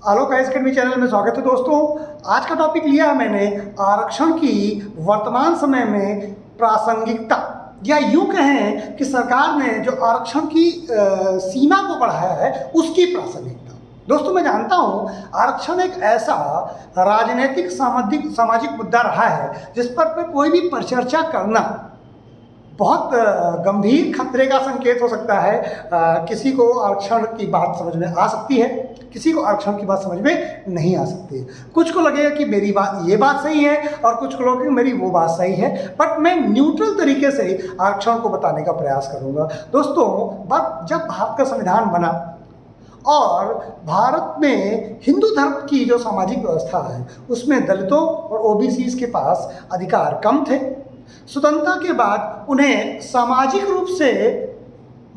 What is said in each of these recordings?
आलोक IAS academy channel में स्वागत है दोस्तों। आज का टॉपिक लिया है मैंने आरक्षण की वर्तमान समय में प्रासंगिकता, या यूं कहें कि सरकार ने जो आरक्षण की सीमा को बढ़ाया है उसकी प्रासंगिकता। दोस्तों, मैं जानता हूं आरक्षण एक ऐसा राजनीतिक सामाजिक मुद्दा रहा है जिस पर कोई भी परिचर्चा करना बहुत गंभीर खतरे का संकेत हो सकता है। किसी को आरक्षण की बात समझ में आ सकती है, किसी को आरक्षण की बात समझ में नहीं आ सकती। कुछ को लगेगा कि मेरी बात ये बात सही है और कुछ को लगेगा कि मेरी वो बात सही है, बट मैं न्यूट्रल तरीके से आरक्षण को बताने का प्रयास करूँगा। दोस्तों, जब भारत का संविधान बना और भारत में हिंदू धर्म की जो सामाजिक व्यवस्था है उसमें दलितों और ओबीसी के पास अधिकार कम थे। स्वतंत्रता के बाद उन्हें सामाजिक रूप से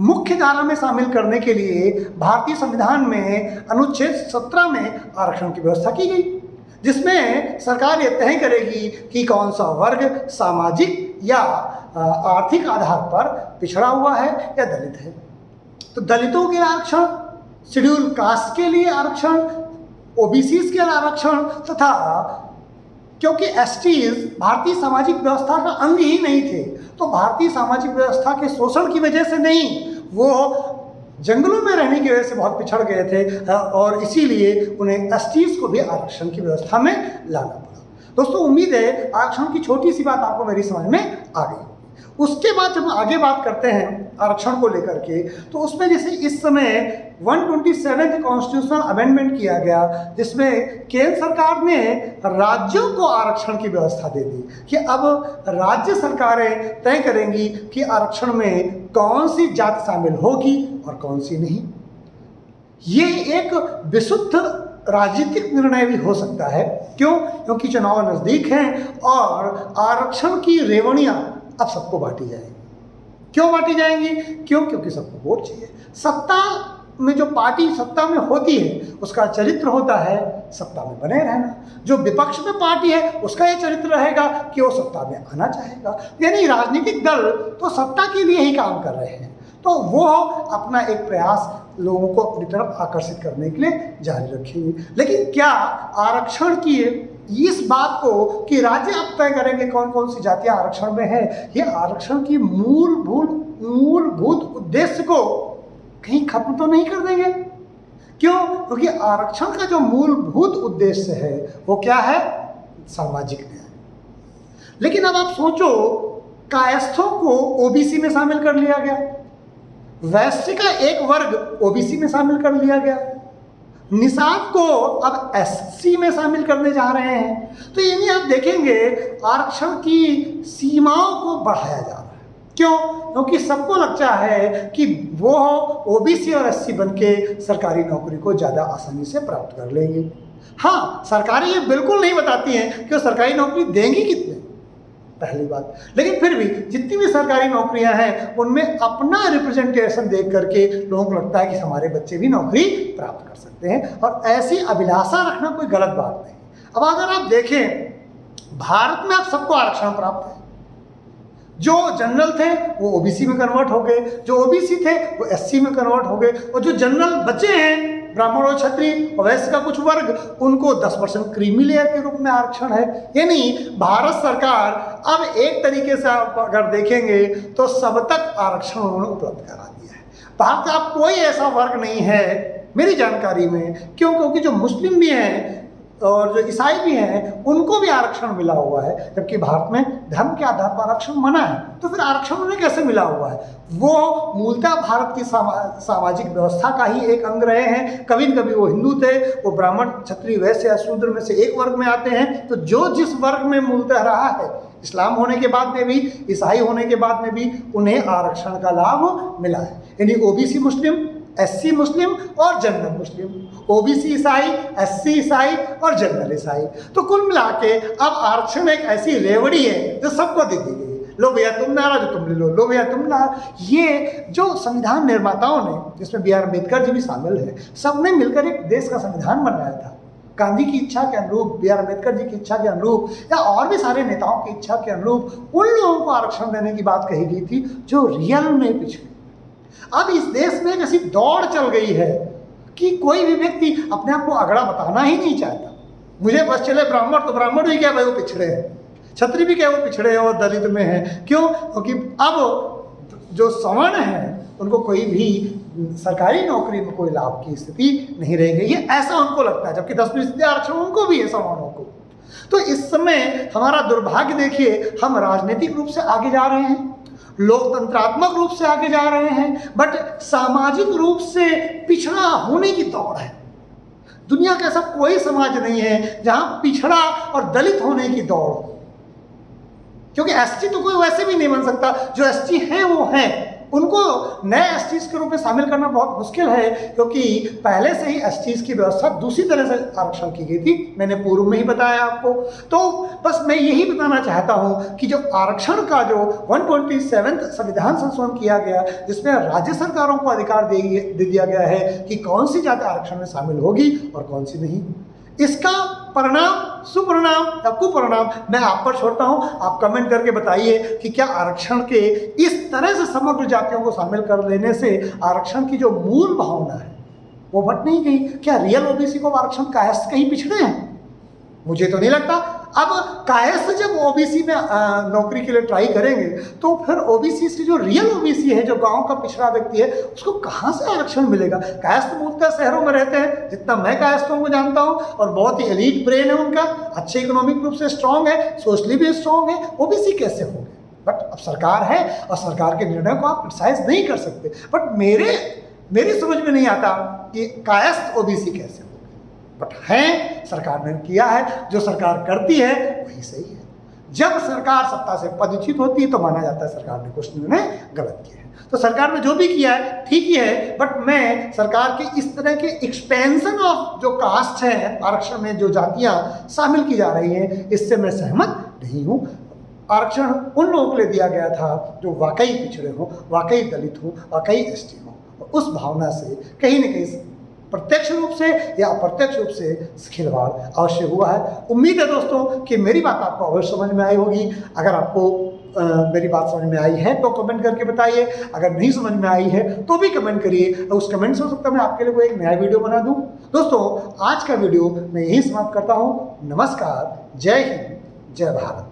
मुख्य धारा में शामिल करने के लिए भारतीय संविधान में अनुच्छेद 17 में आरक्षण की व्यवस्था की गई, जिसमें सरकार ये तय करेगी कि कौन सा वर्ग सामाजिक या आर्थिक आधार पर पिछड़ा हुआ है या दलित है। तो दलितों के आरक्षण, शेड्यूल कास्ट के लिए आरक्षण, ओबीसी के लिए आरक्षण तथा क्योंकि एसटीज भारतीय सामाजिक व्यवस्था का अंग ही नहीं थे, तो भारतीय सामाजिक व्यवस्था के शोषण की वजह से नहीं, वो जंगलों में रहने की वजह से बहुत पिछड़ गए थे और इसीलिए उन्हें एसटीज को भी आरक्षण की व्यवस्था में लाना पड़ा। दोस्तों, उम्मीद है आरक्षण की छोटी सी बात आपको मेरी समझ में आ गई। उसके बाद जब आगे बात करते हैं आरक्षण को लेकर के, तो उसमें जैसे इस समय 127 कॉन्स्टिट्यूशनल अमेंडमेंट किया गया, जिसमें केंद्र सरकार ने राज्यों को आरक्षण की व्यवस्था दे दी कि अब राज्य सरकारें तय करेंगी कि आरक्षण में कौन सी जाति शामिल होगी और कौन सी नहीं। ये एक विशुद्ध राजनीतिक निर्णय भी हो सकता है। क्यों? क्योंकि चुनाव नज़दीक हैं और आरक्षण की रेवड़ियाँ अब सबको बांटी जाएंगी। क्यों बांटी जाएंगी? क्योंकि सबको वोट चाहिए। सत्ता में जो पार्टी सत्ता में होती है उसका चरित्र होता है सत्ता में बने रहना। जो विपक्ष में पार्टी है उसका ये चरित्र रहेगा कि वो सत्ता में आना चाहेगा। यानी राजनीतिक दल तो सत्ता के लिए ही काम कर रहे हैं, तो वो अपना एक प्रयास लोगों को अपनी तरफ आकर्षित करने के लिए जारी रखेंगे। लेकिन क्या आरक्षण की इस बात को कि राज्य अब तय करेंगे कौन कौन सी जातियां आरक्षण में है, ये आरक्षण की मूलभूत उद्देश्य को कहीं खत्म तो नहीं कर देंगे? क्यों? क्योंकि आरक्षण का जो मूलभूत उद्देश्य है वो क्या है? सामाजिक न्याय। लेकिन अब आप सोचो, कायस्थों को ओबीसी में शामिल कर लिया गया, वैश्य का एक वर्ग ओबीसी में शामिल कर लिया गया, निषाद को अब एससी में शामिल करने जा रहे हैं। तो यानी आप देखेंगे आरक्षण की सीमाओं को बढ़ाया जा रहा है। क्यों? क्योंकि सबको लगता है कि वो ओबीसी और एससी बन के सरकारी नौकरी को ज़्यादा आसानी से प्राप्त कर लेंगे। हाँ, सरकारें ये बिल्कुल नहीं बताती हैं कि वो सरकारी नौकरी देंगी कितने, पहली बात। लेकिन फिर भी जितनी भी सरकारी नौकरियां हैं उनमें अपना रिप्रेजेंटेशन देख करके लोगों को लगता है कि हमारे बच्चे भी नौकरी प्राप्त कर सकते हैं, और ऐसी अभिलाषा रखना कोई गलत बात नहीं। अब अगर आप देखें, भारत में आप सबको आरक्षण प्राप्त है। जो जनरल थे वो ओबीसी में कन्वर्ट हो गए, जो ओबीसी थे वो एससी में कन्वर्ट हो गए, और जो जनरल बचे हैं ब्राह्मण और क्षत्रिय और वैश्य का कुछ वर्ग, उनको 10% क्रीमी लेयर के रूप में आरक्षण है। यानी भारत सरकार अब एक तरीके से आप अगर देखेंगे तो सब तक आरक्षण उन्होंने उपलब्ध करा दिया है। भारत का अब कोई ऐसा वर्ग नहीं है मेरी जानकारी में, क्योंकि जो मुस्लिम भी हैं और जो ईसाई भी हैं उनको भी आरक्षण मिला हुआ है, जबकि भारत में धर्म के आधार पर आरक्षण मना है। तो फिर आरक्षण उन्हें कैसे मिला हुआ है? वो मूलतः भारत की सामाजिक व्यवस्था का ही एक अंग रहे हैं। कभी न कभी वो हिंदू थे, वो ब्राह्मण क्षत्रिय वैश्य या शूद्र में से एक वर्ग में आते हैं। तो जो जिस वर्ग में मूलतः रहा है, इस्लाम होने के बाद में भी, ईसाई होने के बाद में भी उन्हें आरक्षण का लाभ मिला है। यानी ओबीसी मुस्लिम, एससी मुस्लिम और जनरल मुस्लिम, ओबीसी ईसाई, एससी ईसाई और जनरल ईसाई। तो कुल मिला के अब आरक्षण एक ऐसी रेवड़ी है जो सबको दे दी गई। लो भैया तुम नाराज हो, तुम ले लो भैया तुम नाराज। ये जो संविधान निर्माताओं ने, जिसमें बी आर अम्बेडकर जी भी शामिल है, सबने मिलकर एक देश का संविधान बनाया था। गांधी की इच्छा के अनुरूप, बी आर अम्बेडकर जी की इच्छा के अनुरूप, या और भी सारे नेताओं की इच्छा के अनुरूप उन लोगों को आरक्षण देने की बात कही गई थी जो रियल में पिछड़े। अब इस देश में एक ऐसी दौड़ चल गई है कि कोई भी व्यक्ति अपने आप को अगड़ा बताना ही नहीं चाहता। मुझे बस चले ब्राह्मण, तो ब्राह्मण भी क्या भाई वो पिछड़े हैं, क्षत्रिय भी क्या वो पिछड़े हैं और दलित में हैं। क्यों? क्योंकि अब जो सवर्ण हैं उनको कोई भी सरकारी नौकरी में कोई लाभ की स्थिति नहीं रह गई है, ऐसा उनको लगता है, जबकि 10% आरक्षण उनको भी है, सवर्णों को। तो इस समय हमारा दुर्भाग्य देखिए, हम राजनीतिक रूप से आगे जा रहे हैं, लोकतंत्रात्मक रूप से आगे जा रहे हैं, बट सामाजिक रूप से पिछड़ा होने की दौड़ है। दुनिया का ऐसा कोई समाज नहीं है जहां पिछड़ा और दलित होने की दौड़ हो, क्योंकि एसटी तो कोई वैसे भी नहीं बन सकता। जो एसटी हैं वो हैं, उनको नए एसटीज के रूप में शामिल करना बहुत मुश्किल है, क्योंकि पहले से ही एसटीज की व्यवस्था दूसरी तरह से आरक्षण की गई थी, मैंने पूर्व में ही बताया आपको। तो बस मैं यही बताना चाहता हूं कि जो आरक्षण का जो 127वां संविधान संशोधन किया गया, जिसमें राज्य सरकारों को अधिकार दे दिया गया है कि कौन सी जाति आरक्षण में शामिल होगी और कौन सी नहीं, इसका परिणाम, सुपरिणाम या कुपरिणाम मैं आप पर छोड़ता हूं। आप कमेंट करके बताइए कि क्या आरक्षण के इस तरह से समग्र जातियों को शामिल कर लेने से आरक्षण की जो मूल भावना है वो बट नहीं गई? क्या रियल ओबीसी को आरक्षण कायस्थ कहीं पिछड़े हैं? मुझे तो नहीं लगता। अब कायस्थ जब ओबीसी में नौकरी के लिए ट्राई करेंगे तो फिर ओबीसी से जो रियल ओबीसी है, जो गांव का पिछड़ा व्यक्ति है, उसको कहाँ से आरक्षण मिलेगा? कायस्थ मूलतः शहरों में रहते हैं, जितना मैं कायस्थों को जानता हूँ, और बहुत ही एलीट ब्रेन है उनका, अच्छे इकोनॉमिक रूप से स्ट्रांग है, सोशली भी स्ट्रांग है, ओबीसी कैसे हो गए? बट अब सरकार है और सरकार के निर्णय को आप क्रिटिसाइज नहीं कर सकते। बट मेरी समझ में नहीं आता कि कायस्थ ओबीसी कैसे हो, बट है, सरकार ने किया है। जो सरकार करती है वही सही है। जब सरकार सत्ता से पदच्युत होती है तो माना जाता है सरकार ने कुछ निर्णय गलत किए हैं। तो सरकार ने जो भी किया है ठीक ही है, बट मैं सरकार के इस तरह के एक्सपेंशन ऑफ जो कास्ट है, आरक्षण में जो जातियां शामिल की जा रही हैं, इससे मैं सहमत नहीं हूँ। आरक्षण उन लोगों के लिए दिया गया था जो वाकई पिछड़े हों, वाकई दलित हों, वाकई एसटी हों। उस भावना से कहीं न कहीं प्रत्यक्ष रूप से या अप्रत्यक्ष रूप से खिलवाड़ अवश्य हुआ है। उम्मीद है दोस्तों कि मेरी बात आपको अवश्य समझ में आई होगी। अगर आपको मेरी बात समझ में आई है तो कमेंट करके बताइए, अगर नहीं समझ में आई है तो भी कमेंट करिए। उस कमेंट से हो सकता है मैं आपके लिए कोई एक नया वीडियो बना दूं। दोस्तों, आज का वीडियो मैं यहीं समाप्त करता हूं। नमस्कार, जय हिंद, जय भारत।